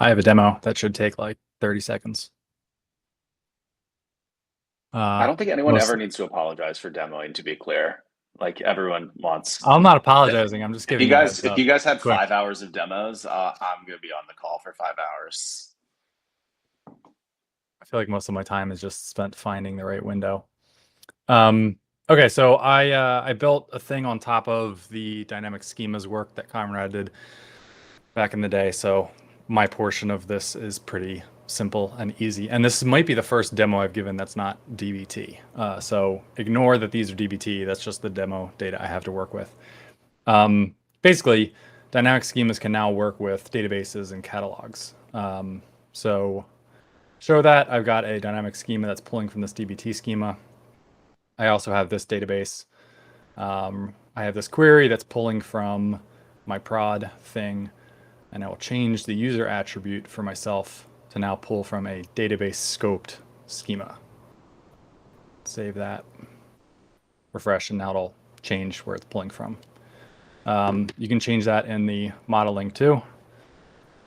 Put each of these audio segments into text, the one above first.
I have a demo that should take like 30 seconds. I Uh, don't think anyone most ever needs to apologize for demoing, to be clear. Like everyone wants. I'm not apologizing. I'm just If giving you a heads if up. you guys had Quick. 5 hours of demos, I'm gonna be on the call for 5 hours. I feel like most of my time is just spent finding the right window. Okay, so I built a thing on top of the dynamic schemas work that Conrad did back in the day. So my portion of this is pretty simple and easy. And this might be the first demo I've given that's not DBT. So ignore that these are DBT. That's just the demo data I have to work with. Basically, dynamic schemas can now work with databases and catalogs. So show that I've got a dynamic schema that's pulling from this DBT schema. I also have this database. I have this query that's pulling from my prod thing, and I will change the user attribute for myself to now pull from a database scoped schema. Save that, refresh, and now it'll change where it's pulling from. You can change that in the modeling too.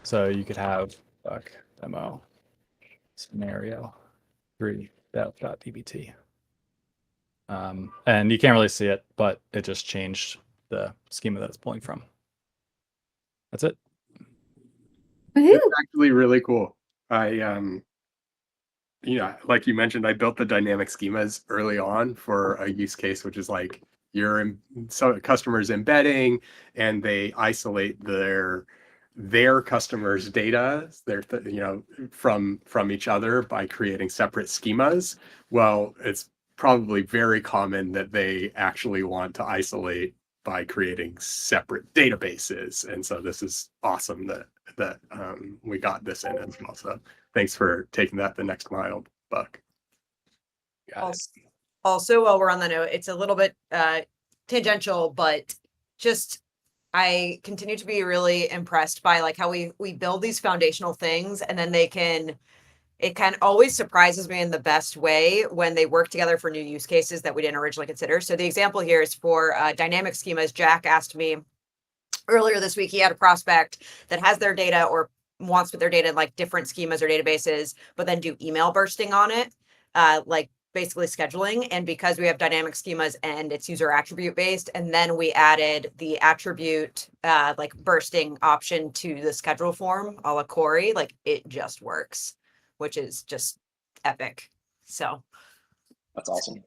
So you could have demo scenario 3 dev.dbt. And you can't really see it, but it just changed the schema that it's pulling from. That's it. It's Woohoo! actually really cool. Like you mentioned, I built the dynamic schemas early on for a use case, which is like so customers embedding and they isolate their customers' data, from each other by creating separate schemas. Well, it's probably very common that they actually want to isolate by creating separate databases. And so this is awesome that we got this in as well. So thanks for taking that the next mile, Buck. Got it. Also, while we're on the note, it's a little bit tangential, but just I continue to be really impressed by like how we build these foundational things and then it can always surprises me in the best way when they work together for new use cases that we didn't originally consider. So the example here is for dynamic schemas. Jack asked me earlier this week, he had a prospect that has their data or wants to put their data in like different schemas or databases, but then do email bursting on it, like basically scheduling. And because we have dynamic schemas and it's user attribute based, and then we added the attribute like bursting option to the schedule form a la Corey, like it just works, which is just epic. So That's awesome.